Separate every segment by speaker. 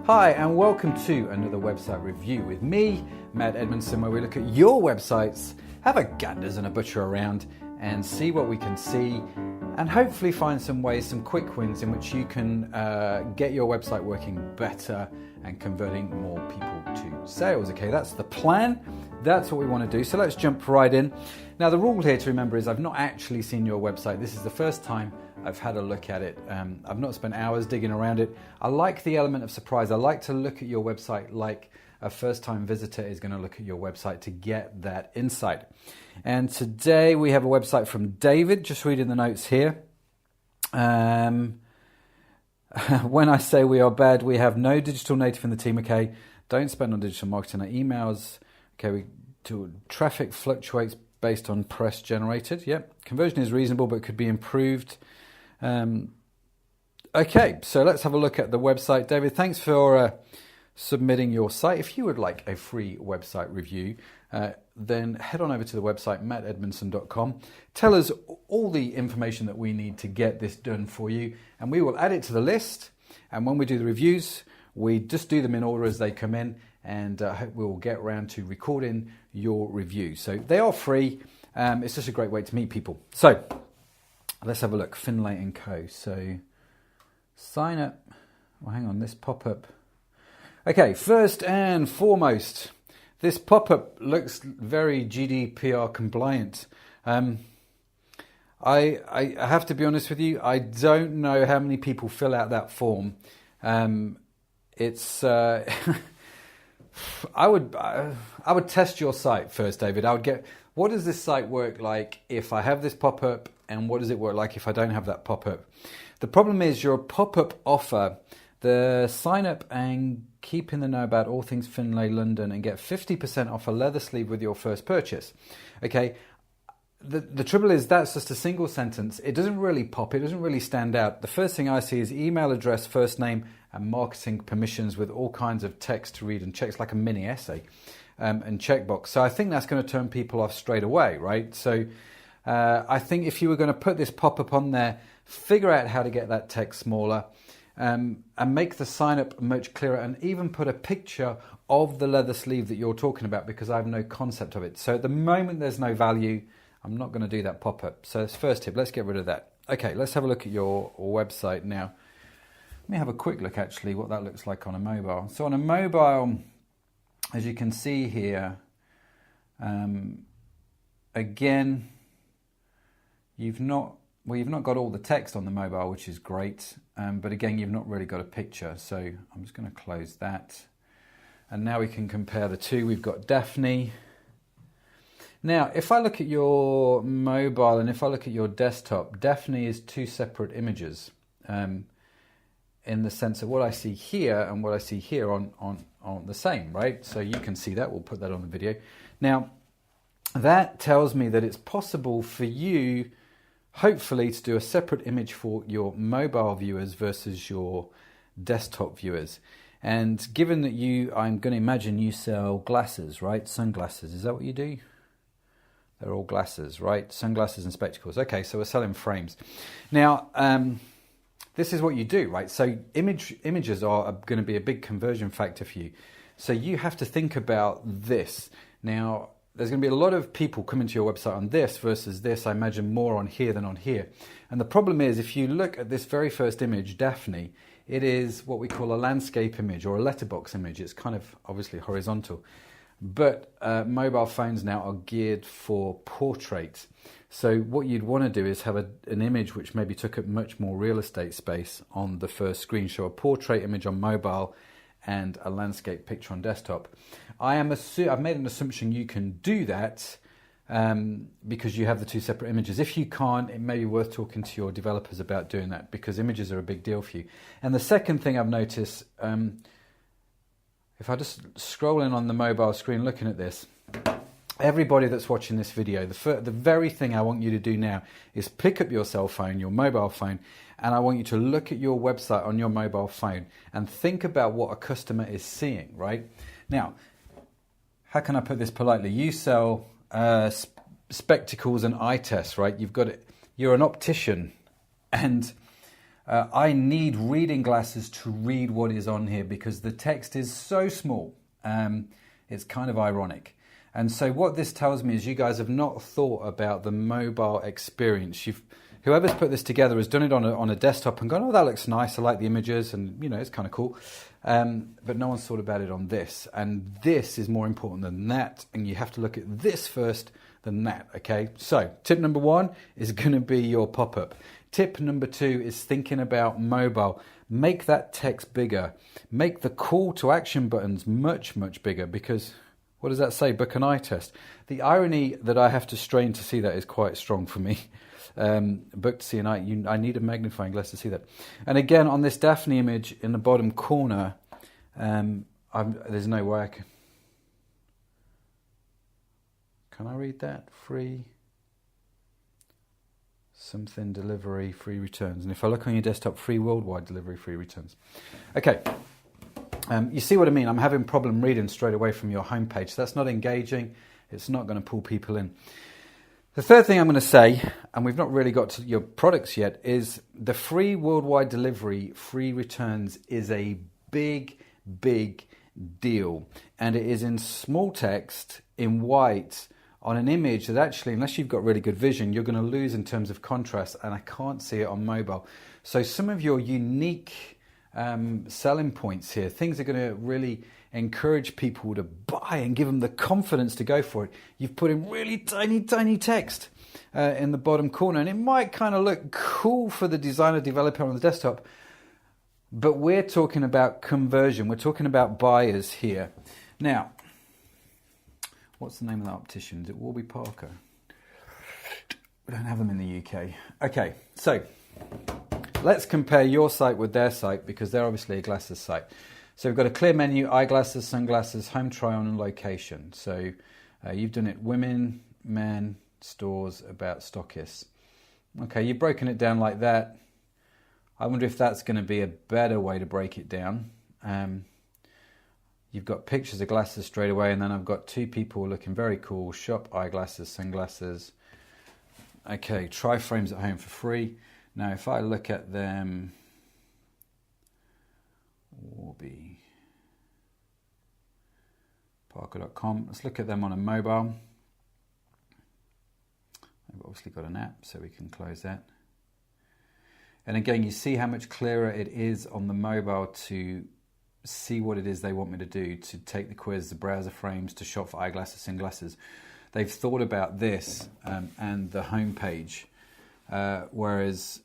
Speaker 1: Hi and welcome to another website review with me, Matt Edmondson, where we look at your websites, have a ganders and a butcher around and see what we can see and hopefully find some ways, some quick wins in which you can get your website working better and converting more people to sales. Okay, that's the plan. That's what we want to do. So let's jump right in. Now the rule here to remember is I've not actually seen your website. This is the first time I've had a look at it. I've not spent hours digging around it. I like the element of surprise. I like to look at your website like a first-time visitor is going to look at your website to get that insight. And today we have a website from David, just reading the notes here. When I say we are bad, we have no digital native in the team, okay? Don't spend on digital marketing or emails. Okay, traffic fluctuates based on press generated. Yep, conversion is reasonable but could be improved. Okay, so let's have a look at the website. David, thanks for submitting your site. If you would like a free website review, then head on over to the website, mattedmondson.com. Tell us all the information that we need to get this done for you, and we will add it to the list. And when we do the reviews, we just do them in order as they come in, and we'll get around to recording your review. So they are free. It's just a great way to meet people. So let's have a look. Finlay & Co. So sign up. Well, hang on, this pop-up. Okay, first and foremost, this pop-up looks very GDPR compliant. I have to be honest with you, I don't know how many people fill out that form. I would test your site first, David. I would get, what does this site work like if I have this pop-up, and what does it work like if I don't have that pop-up? The problem is your pop-up offer, the sign up and keep in the know about all things Finlay London and get 50% off a leather sleeve with your first purchase. Okay, the trouble is that's just a single sentence. It doesn't really pop, it doesn't really stand out. The first thing I see is email address, first name, and marketing permissions with all kinds of text to read and checks, like a mini essay and checkbox. So I think that's going to turn people off straight away, right? So I think if you were going to put this pop-up on there, figure out how to get that text smaller and make the sign up much clearer, and even put a picture of the leather sleeve that you're talking about, because I have no concept of it. So at the moment there's no value. I'm not going to do that pop-up. So that's first tip. Let's get rid of that. Okay, let's have a look at your website now. Let me have a quick look actually what that looks like on a mobile. So on a mobile, as you can see here, again, you've not got all the text on the mobile, which is great. But again, you've not really got a picture. So I'm just going to close that. And now we can compare the two. We've got Daphne. Now, if I look at your mobile and if I look at your desktop, Daphne is two separate images in the sense of what I see here and what I see here on the same, right? So you can see that. We'll put that on the video. Now, that tells me that it's possible for you, hopefully, to do a separate image for your mobile viewers versus your desktop viewers. And given that I'm going to imagine you sell glasses, right? Sunglasses, is that what you do? They're all glasses, right? Sunglasses and spectacles. Okay, so we're selling frames. Now, this is what you do, right? So images are going to be a big conversion factor for you. So you have to think about this. Now, there's going to be a lot of people coming to your website on this versus this. I imagine more on here than on here. And the problem is, if you look at this very first image, Daphne, it is what we call a landscape image or a letterbox image. It's kind of obviously horizontal. But mobile phones now are geared for portrait. So what you'd want to do is have an image which maybe took up much more real estate space on the first screen. So a portrait image on mobile and a landscape picture on desktop. I've made an assumption you can do that because you have the two separate images. If you can't, it may be worth talking to your developers about doing that, because images are a big deal for you. And the second thing I've noticed, if I just scroll in on the mobile screen looking at this, everybody that's watching this video, the very thing I want you to do now is pick up your cell phone, your mobile phone, and I want you to look at your website on your mobile phone and think about what a customer is seeing, right? Now, how can I put this politely? You sell spectacles and eye tests, right? You're an optician, and I need reading glasses to read what is on here because the text is so small. It's kind of ironic. And so what this tells me is you guys have not thought about the mobile experience. Whoever's put this together has done it on a desktop and gone, oh, that looks nice. I like the images and, you know, it's kind of cool. But no one's thought about it on this. And this is more important than that. And you have to look at this first than that, okay? So tip number 1 is going to be your pop-up. Tip number 2 is thinking about mobile. Make that text bigger. Make the call to action buttons much, much bigger because what does that say? Book an eye test. The irony that I have to strain to see that is quite strong for me. Book to see an eye. I need a magnifying glass to see that. And again, on this Daphne image in the bottom corner, there's no way I can... Can I read that? Free... something delivery, free returns. And if I look on your desktop, free worldwide delivery, free returns. Okay, you see what I mean? I'm having a problem reading straight away from your homepage. That's not engaging. It's not going to pull people in. The third thing I'm going to say, and we've not really got to your products yet, is the free worldwide delivery, free returns is a big, big deal. And it is in small text, in white, on an image that actually, unless you've got really good vision, you're going to lose in terms of contrast, and I can't see it on mobile. So some of your unique selling points here, things are going to really encourage people to buy and give them the confidence to go for it. You've put in really tiny, tiny text in the bottom corner, and it might kind of look cool for the designer developer on the desktop, but we're talking about conversion. We're talking about buyers here. Now, what's the name of that optician? Is it Warby Parker? We don't have them in the UK. Okay, so let's compare your site with their site because they're obviously a glasses site. So we've got a clear menu, eyeglasses, sunglasses, home try-on and location. So you've done it women, men, stores, about stockists. Okay, you've broken it down like that. I wonder if that's going to be a better way to break it down. You've got pictures of glasses straight away, and then I've got 2 people looking very cool. Shop eyeglasses, sunglasses. Okay, try frames at home for free. Now, if I look at them, Warby Parker.com. Let's look at them on a mobile. I've obviously got an app, so we can close that. And again, you see how much clearer it is on the mobile to see what it is they want me to do, to take the quiz, the browser frames, to shop for eyeglasses, sunglasses. They've thought about this and the homepage, whereas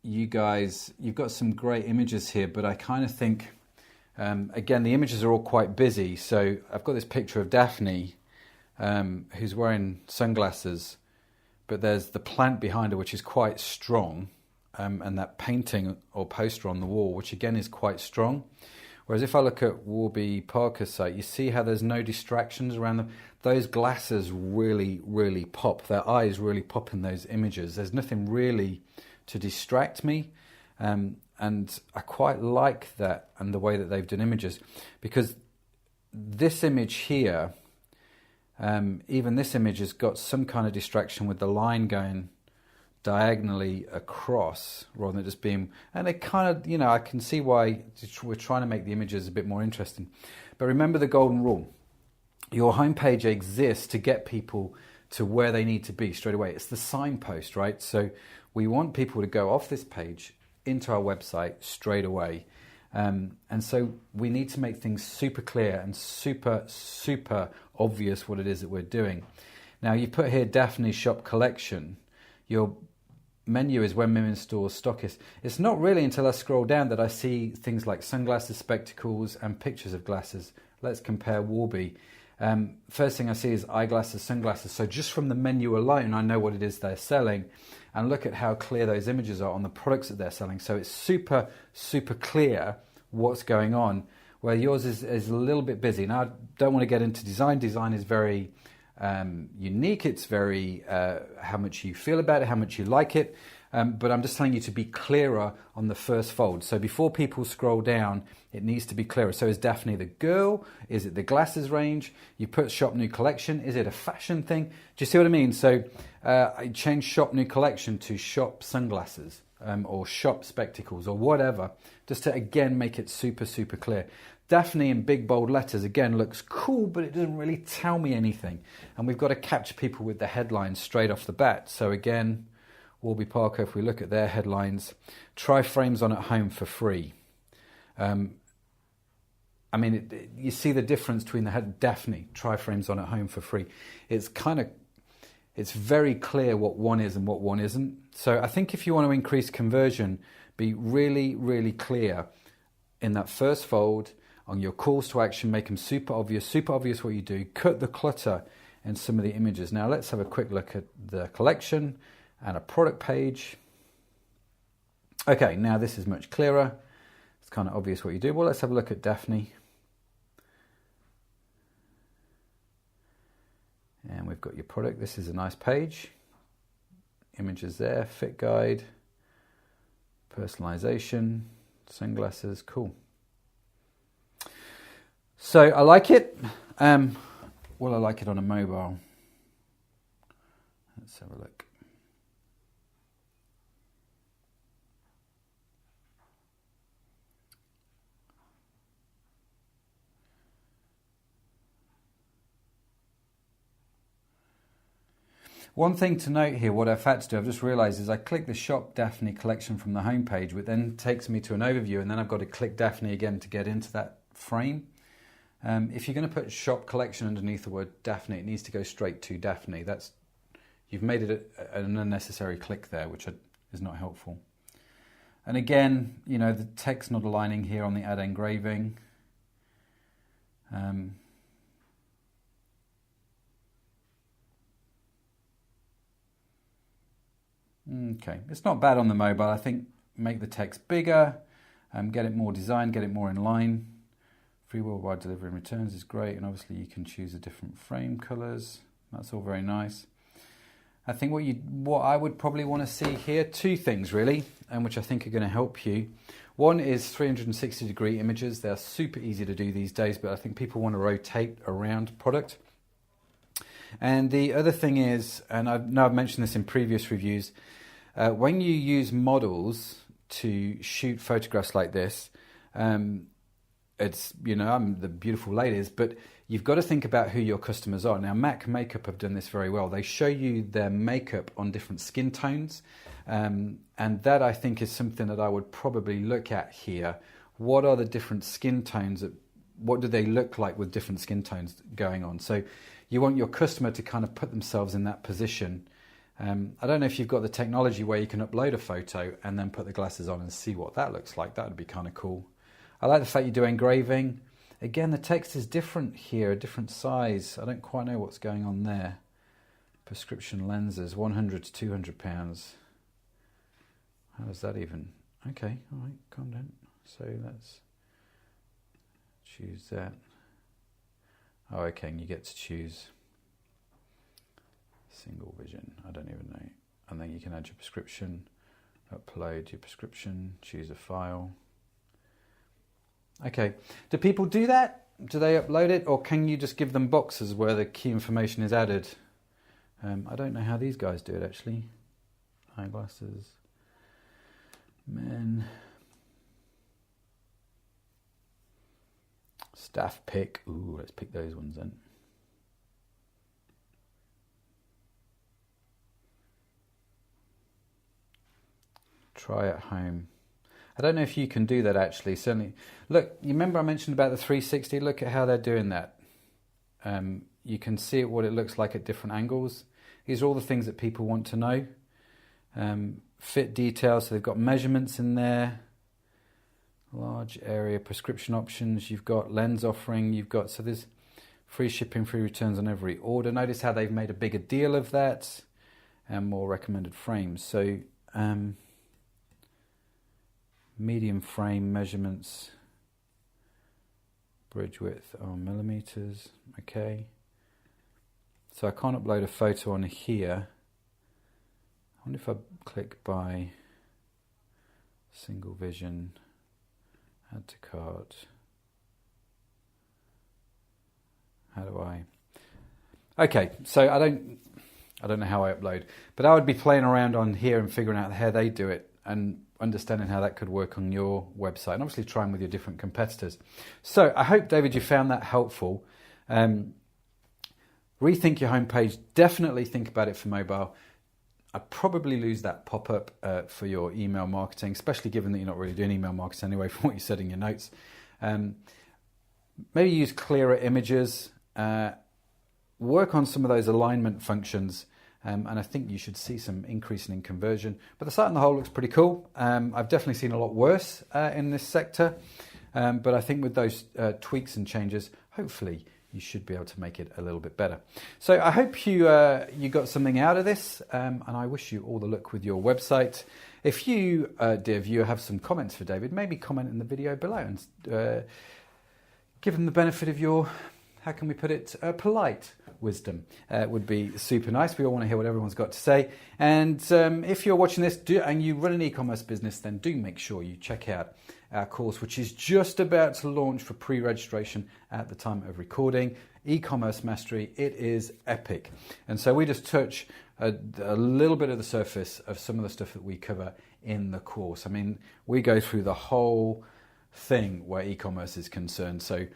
Speaker 1: you guys, you've got some great images here, but I kind of think, again, the images are all quite busy. So I've got this picture of Daphne, who's wearing sunglasses, but there's the plant behind her, which is quite strong, and that painting or poster on the wall, which again is quite strong. Whereas if I look at Warby Parker's site, you see how there's no distractions around them. Those glasses really, really pop. Their eyes really pop in those images. There's nothing really to distract me. And I quite like that and the way that they've done images. Because this image here, even this image has got some kind of distraction with the line going diagonally across rather than just being, and it kind of, you know, I can see why we're trying to make the images a bit more interesting. But remember the golden rule. Your homepage exists to get people to where they need to be straight away. It's the signpost, right? So we want people to go off this page into our website straight away. And so we need to make things super clear and super, super obvious what it is that we're doing. Now you put here Daphne Shop Collection. Your menu is when women's stores, stockists. It's not really until I scroll down that I see things like sunglasses, spectacles, and pictures of glasses. Let's compare Warby. First thing I see is eyeglasses, sunglasses. So just from the menu alone, I know what it is they're selling. And look at how clear those images are on the products that they're selling. So it's super, super clear what's going on, where yours is a little bit busy. Now, I don't want to get into design. Design is very unique. It's very how much you feel about it, how much you like it. But I'm just telling you to be clearer on the first fold. So before people scroll down, it needs to be clearer. So is Daphne the girl? Is it the glasses range? You put shop new collection. Is it a fashion thing? Do you see what I mean? So I changed shop new collection to shop sunglasses. or shop spectacles or whatever, just to again make it super, super clear. Daphne in big bold letters again looks cool, but it doesn't really tell me anything. And we've got to capture people with the headlines straight off the bat. So again, Warby Parker, if we look at their headlines, try frames on at home for free. I mean, you see the difference between the Daphne, try frames on at home for free. It's very clear what one is and what one isn't. So I think if you want to increase conversion, be really, really clear in that first fold on your calls to action, make them super obvious what you do, cut the clutter in some of the images. Now let's have a quick look at the collection and a product page. Okay, now this is much clearer. It's kind of obvious what you do. Well, let's have a look at Daphne. And we've got your product. This is a nice page. Images there, fit guide, personalization, sunglasses, cool. So I like it. Well, I like it on a mobile. Let's have a look. One thing to note here, what I've had to do, I've just realised, is I click the Shop Daphne collection from the home page, which then takes me to an overview, and then I've got to click Daphne again to get into that frame. If you're going to put Shop Collection underneath the word Daphne, it needs to go straight to Daphne. You've made it an unnecessary click there, which is not helpful. And again, you know, the text not aligning here on the add engraving. Okay, it's not bad on the mobile. I think make the text bigger, get it more designed, get it more in line. Free worldwide delivery and returns is great, and obviously you can choose the different frame colours. That's all very nice. I think what I would probably want to see here, two things really, and which I think are going to help you. One is 360-degree images. They're super easy to do these days, but I think people want to rotate around product. And the other thing is, and I know I've mentioned this in previous reviews, when you use models to shoot photographs like this, it's, you know, I'm the beautiful ladies, but you've got to think about who your customers are. Now, MAC Makeup have done this very well. They show you their makeup on different skin tones, and that I think is something that I would probably look at here. What are the different skin tones? What do they look like with different skin tones going on? So you want your customer to kind of put themselves in that position. I don't know if you've got the technology where you can upload a photo and then put the glasses on and see what that looks like. That would be kind of cool. I like the fact you do engraving. Again, the text is different here, a different size. I don't quite know what's going on there. Prescription lenses, 100 to 200 pounds. How does that even? Okay, all right, calm down. So let's choose that. Oh, okay, and you get to choose single vision. I don't even know. And then you can add your prescription, upload your prescription, choose a file. Okay, do people do that? Do they upload it, or can you just give them boxes where the key information is added? I don't know how these guys do it actually. Eyeglasses, men, staff pick. Ooh, let's pick those ones then. Try at home. I don't know if you can do that actually. Certainly, look, you remember I mentioned about the 360? Look at how they're doing that. You can see what it looks like at different angles. These are all the things that people want to know. Fit details, so they've got measurements in there. Large area, prescription options, you've got lens offering, so there's free shipping, free returns on every order. Notice how they've made a bigger deal of that, and more recommended frames. So, medium frame measurements, bridge width on millimeters, okay. So I can't upload a photo on here. I wonder if I click by single vision, add to cart. How do I? Okay, so I don't know how I upload, but I would be playing around on here and figuring out how they do it. and understanding how that could work on your website, and obviously trying with your different competitors. So I hope, David, you found that helpful. Rethink your homepage. Definitely think about it for mobile. I'd probably lose that pop-up for your email marketing, especially given that you're not really doing email marketing anyway from what you said in your notes. Maybe use clearer images. Work on some of those alignment functions. And I think you should see some increase in conversion. But the site on the whole looks pretty cool. I've definitely seen a lot worse in this sector. But I think with those tweaks and changes, hopefully you should be able to make it a little bit better. So I hope you got something out of this, and I wish you all the luck with your website. If you, dear viewer, have some comments for David, maybe comment in the video below and give him the benefit of your, how can we put it, polite wisdom. Would be super nice. We all want to hear what everyone's got to say. And if you're watching this and you run an e-commerce business, then do make sure you check out our course, which is just about to launch for pre-registration at the time of recording. E-commerce mastery, it is epic. And so we just touch a little bit of the surface of some of the stuff that we cover in the course. I mean, we go through the whole thing where e-commerce is concerned. So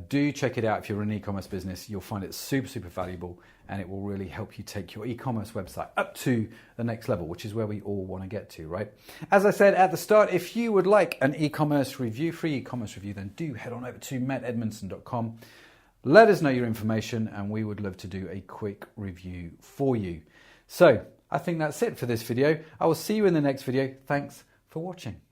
Speaker 1: do check it out. If you're an e-commerce business, you'll find it super, super valuable, and it will really help you take your e-commerce website up to the next level, which is where we all want to get to, right? As I said at the start, if you would like an e-commerce review, free e-commerce review, then do head on over to mattedmondson.com. Let us know your information, and we would love to do a quick review for you. So I think that's it for this video. I will see you in the next video. Thanks for watching.